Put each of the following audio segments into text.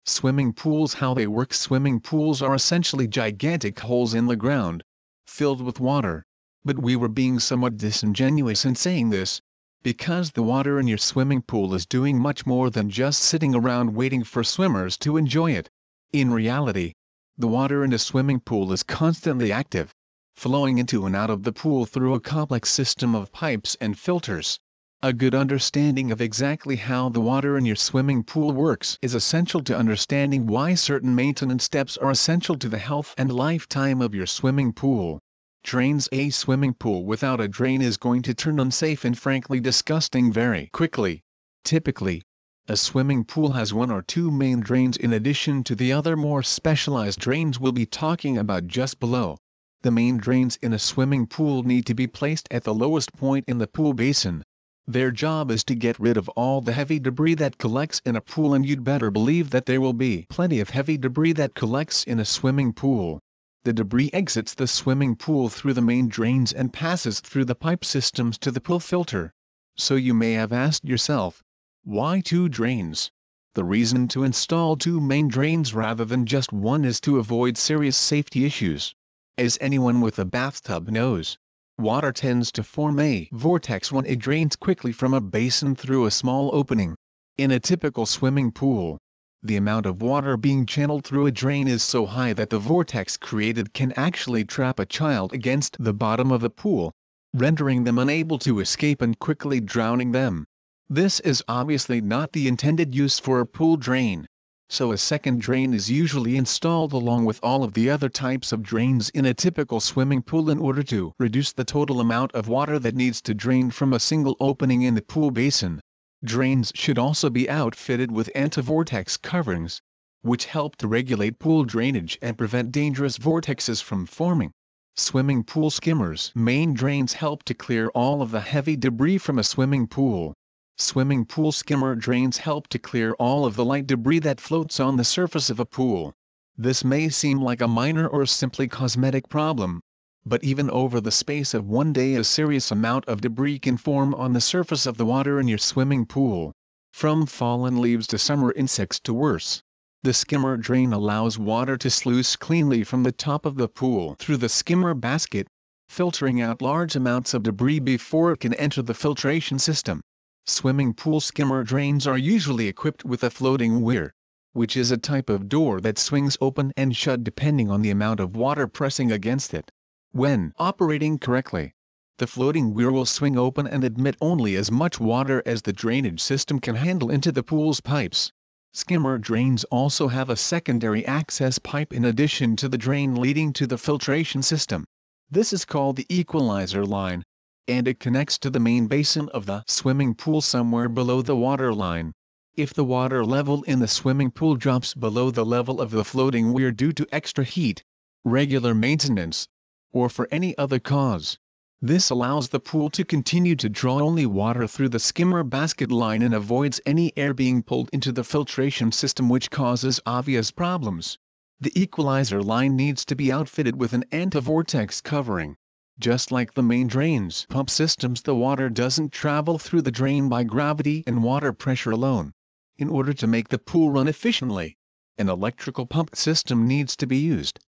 Swimming pools. How they work. Swimming pools are essentially gigantic holes in the ground, filled with water. But we were being somewhat disingenuous in saying this, because the water in your swimming pool is doing much more than just sitting around waiting for swimmers to enjoy it. In reality, the water in a swimming pool is constantly active, flowing into and out of the pool through a complex system of pipes and filters. A good understanding of exactly how the water in your swimming pool works is essential to understanding why certain maintenance steps are essential to the health and lifetime of your swimming pool. Drains. A swimming pool without a drain is going to turn unsafe and frankly disgusting very quickly. Typically, a swimming pool has one or two main drains in addition to the other more specialized drains we'll be talking about just below. The main drains in a swimming pool need to be placed at the lowest point in the pool basin. Their job is to get rid of all the heavy debris that collects in a pool, and you'd better believe that there will be plenty of heavy debris that collects in a swimming pool. The debris exits the swimming pool through the main drains and passes through the pipe systems to the pool filter. So you may have asked yourself, why two drains? The reason to install two main drains rather than just one is to avoid serious safety issues. As anyone with a bathtub knows, water tends to form a vortex when it drains quickly from a basin through a small opening. In a typical swimming pool, the amount of water being channeled through a drain is so high that the vortex created can actually trap a child against the bottom of the pool, rendering them unable to escape and quickly drowning them. This is obviously not the intended use for a pool drain. So a second drain is usually installed along with all of the other types of drains in a typical swimming pool in order to reduce the total amount of water that needs to drain from a single opening in the pool basin. Drains should also be outfitted with anti-vortex coverings, which help to regulate pool drainage and prevent dangerous vortexes from forming. Swimming pool skimmers. Main drains help to clear all of the heavy debris from a swimming pool. Swimming pool skimmer drains help to clear all of the light debris that floats on the surface of a pool. This may seem like a minor or simply cosmetic problem, but even over the space of one day a serious amount of debris can form on the surface of the water in your swimming pool. From fallen leaves to summer insects to worse. The skimmer drain allows water to sluice cleanly from the top of the pool through the skimmer basket, filtering out large amounts of debris before it can enter the filtration system. Swimming pool skimmer drains are usually equipped with a floating weir, which is a type of door that swings open and shut depending on the amount of water pressing against it. When operating correctly, the floating weir will swing open and admit only as much water as the drainage system can handle into the pool's pipes. Skimmer drains also have a secondary access pipe in addition to the drain leading to the filtration system. This is called the equalizer line, and it connects to the main basin of the swimming pool somewhere below the water line. If the water level in the swimming pool drops below the level of the floating weir due to extra heat, regular maintenance, or for any other cause, this allows the pool to continue to draw only water through the skimmer basket line and avoids any air being pulled into the filtration system, which causes obvious problems. The equalizer line needs to be outfitted with an anti-vortex covering. Just like the main drains pump systems, the water doesn't travel through the drain by gravity and water pressure alone. In order to make the pool run efficiently, an electrical pump system needs to be used.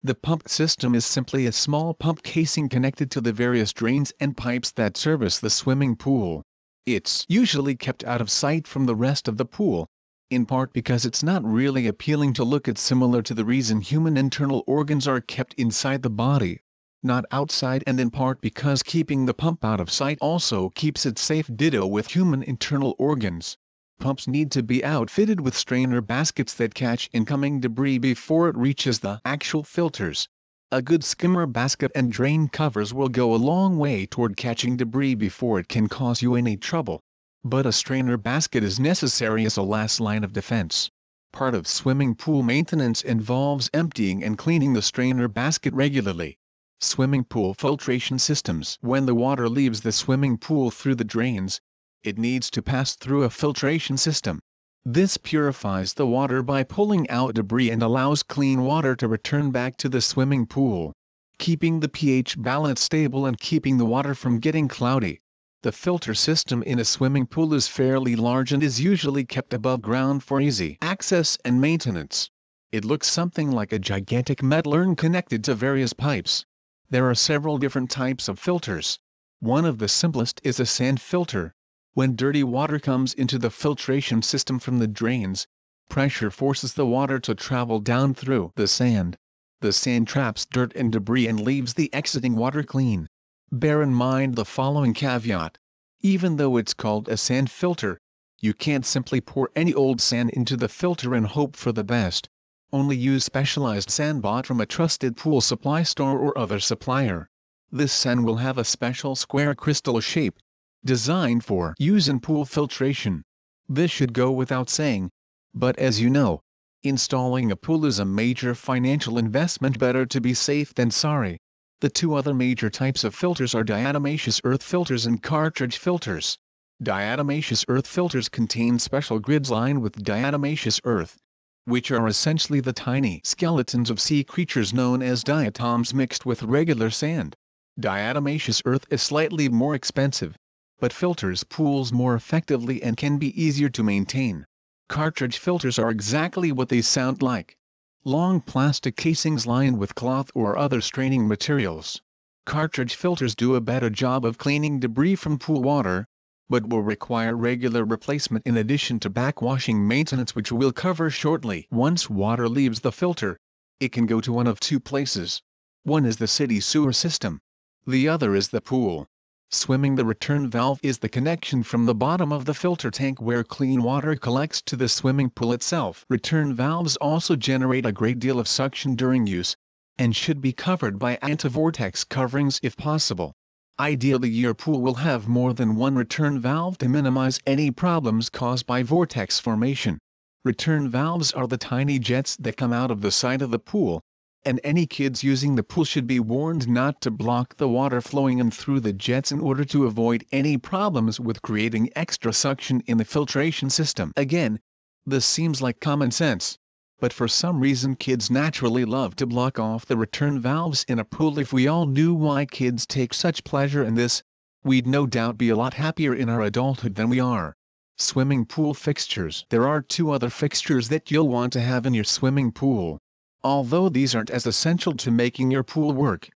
The pump system is simply a small pump casing connected to the various drains and pipes that service the swimming pool. It's usually kept out of sight from the rest of the pool, in part because it's not really appealing to look at, similar to the reason human internal organs are kept inside the body, not outside, and in part because keeping the pump out of sight also keeps it safe. Ditto with human internal organs. Pumps need to be outfitted with strainer baskets that catch incoming debris before it reaches the actual filters. A good skimmer basket and drain covers will go a long way toward catching debris before it can cause you any trouble. But a strainer basket is necessary as a last line of defense. Part of swimming pool maintenance involves emptying and cleaning the strainer basket regularly. Swimming pool filtration systems. When the water leaves the swimming pool through the drains, it needs to pass through a filtration system. This purifies the water by pulling out debris and allows clean water to return back to the swimming pool, keeping the pH balance stable and keeping the water from getting cloudy. The filter system in a swimming pool is fairly large and is usually kept above ground for easy access and maintenance. It looks something like a gigantic metal urn connected to various pipes. There are several different types of filters. One of the simplest is a sand filter. When dirty water comes into the filtration system from the drains, pressure forces the water to travel down through the sand. The sand traps dirt and debris and leaves the exiting water clean. Bear in mind the following caveat. Even though it's called a sand filter, you can't simply pour any old sand into the filter and hope for the best. Only use specialized sand bought from a trusted pool supply store or other supplier. This sand will have a special square crystal shape, designed for use in pool filtration. This should go without saying. But as you know, installing a pool is a major financial investment. Better to be safe than sorry. The two other major types of filters are diatomaceous earth filters and cartridge filters. Diatomaceous earth filters contain special grids lined with diatomaceous earth, which are essentially the tiny skeletons of sea creatures known as diatoms mixed with regular sand. Diatomaceous earth is slightly more expensive, but filters pools more effectively and can be easier to maintain. Cartridge filters are exactly what they sound like. Long plastic casings lined with cloth or other straining materials. Cartridge filters do a better job of cleaning debris from pool water, but will require regular replacement in addition to backwashing maintenance, which we'll cover shortly. Once water leaves the filter, it can go to one of two places. One is the city sewer system. The other is the pool. Swimming. The return valve is the connection from the bottom of the filter tank where clean water collects to the swimming pool itself. Return valves also generate a great deal of suction during use, and should be covered by anti-vortex coverings if possible. Ideally, your pool will have more than one return valve to minimize any problems caused by vortex formation. Return valves are the tiny jets that come out of the side of the pool, and any kids using the pool should be warned not to block the water flowing in through the jets in order to avoid any problems with creating extra suction in the filtration system. Again, this seems like common sense, but for some reason kids naturally love to block off the return valves in a pool. If we all knew why kids take such pleasure in this, we'd no doubt be a lot happier in our adulthood than we are. Swimming pool fixtures. There are two other fixtures that you'll want to have in your swimming pool. Although these aren't as essential to making your pool work,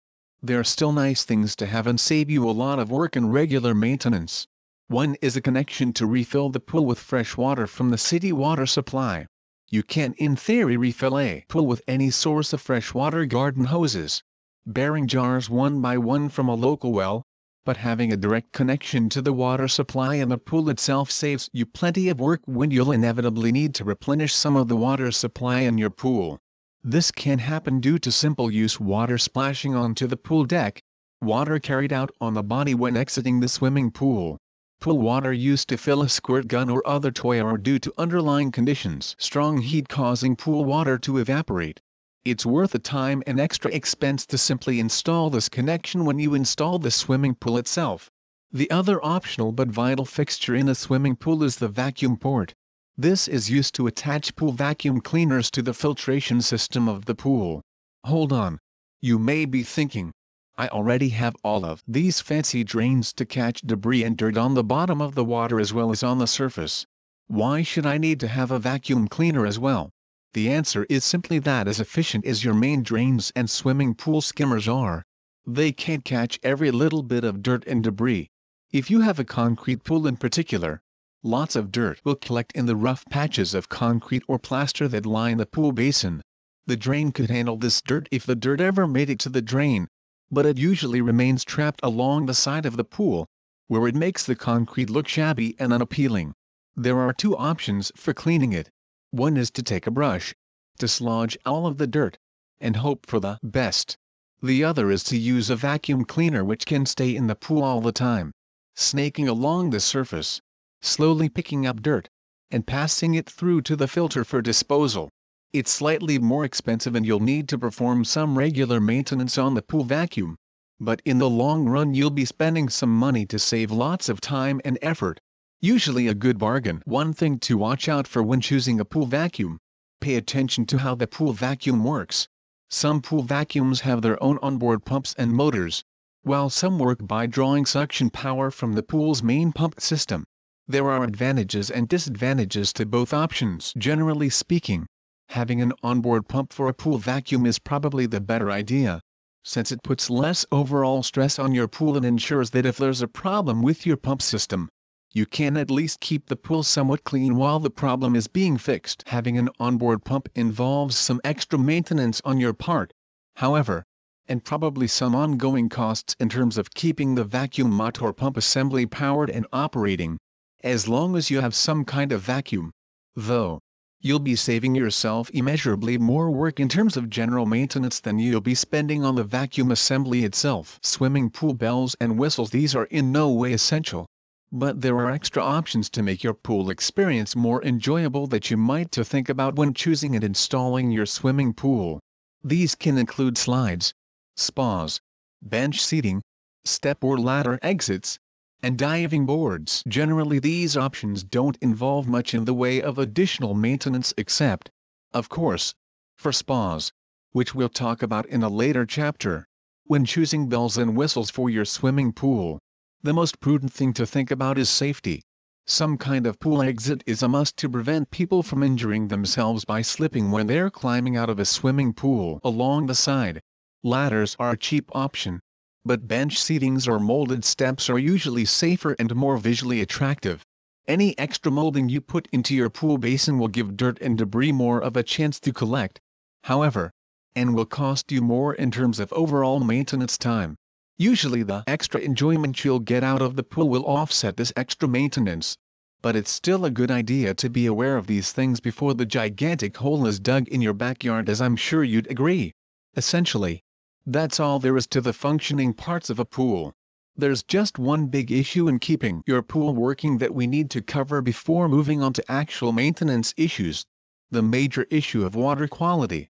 they're still nice things to have and save you a lot of work and regular maintenance. One is a connection to refill the pool with fresh water from the city water supply. You can in theory refill a pool with any source of fresh water, garden hoses, bearing jars one by one from a local well, but having a direct connection to the water supply in the pool itself saves you plenty of work when you'll inevitably need to replenish some of the water supply in your pool. This can happen due to simple use water splashing onto the pool deck, water carried out on the body when exiting the swimming pool, pool water used to fill a squirt gun or other toy, or due to underlying conditions, strong heat causing pool water to evaporate. It's worth the time and extra expense to simply install this connection when you install the swimming pool itself. The other optional but vital fixture in a swimming pool is the vacuum port. This is used to attach pool vacuum cleaners to the filtration system of the pool. Hold on. You may be thinking, I already have all of these fancy drains to catch debris and dirt on the bottom of the water as well as on the surface. Why should I need to have a vacuum cleaner as well? The answer is simply that as efficient as your main drains and swimming pool skimmers are, they can't catch every little bit of dirt and debris. If you have a concrete pool in particular, lots of dirt will collect in the rough patches of concrete or plaster that line the pool basin. The drain could handle this dirt if the dirt ever made it to the drain, but it usually remains trapped along the side of the pool, where it makes the concrete look shabby and unappealing. There are two options for cleaning it. One is to take a brush, dislodge all of the dirt, and hope for the best. The other is to use a vacuum cleaner, which can stay in the pool all the time, snaking along the surface, slowly picking up dirt, and passing it through to the filter for disposal. It's slightly more expensive and you'll need to perform some regular maintenance on the pool vacuum, but in the long run you'll be spending some money to save lots of time and effort. Usually a good bargain. One thing to watch out for when choosing a pool vacuum: pay attention to how the pool vacuum works. Some pool vacuums have their own onboard pumps and motors, While some work by drawing suction power from the pool's main pump system, there are advantages and disadvantages to both options. Generally speaking, having an onboard pump for a pool vacuum is probably the better idea, since it puts less overall stress on your pool and ensures that if there's a problem with your pump system, you can at least keep the pool somewhat clean while the problem is being fixed. Having an onboard pump involves some extra maintenance on your part, however, and probably some ongoing costs in terms of keeping the vacuum motor pump assembly powered and operating, as long as you have some kind of vacuum. Though, you'll be saving yourself immeasurably more work in terms of general maintenance than you'll be spending on the vacuum assembly itself. Swimming pool bells and whistles. These are in no way essential, but there are extra options to make your pool experience more enjoyable that you might to think about when choosing and installing your swimming pool. These can include slides, spas, bench seating, step or ladder exits, and diving boards. Generally, these options don't involve much in the way of additional maintenance except, of course, for spas, which we'll talk about in a later chapter. When choosing bells and whistles for your swimming pool, the most prudent thing to think about is safety. Some kind of pool exit is a must to prevent people from injuring themselves by slipping when they're climbing out of a swimming pool. Along the side, ladders are a cheap option, but bench seatings or molded steps are usually safer and more visually attractive. Any extra molding you put into your pool basin will give dirt and debris more of a chance to collect, however, and will cost you more in terms of overall maintenance time. Usually the extra enjoyment you'll get out of the pool will offset this extra maintenance, but it's still a good idea to be aware of these things before the gigantic hole is dug in your backyard, as I'm sure you'd agree. Essentially, that's all there is to the functioning parts of a pool. There's just one big issue in keeping your pool working that we need to cover before moving on to actual maintenance issues: the major issue of water quality.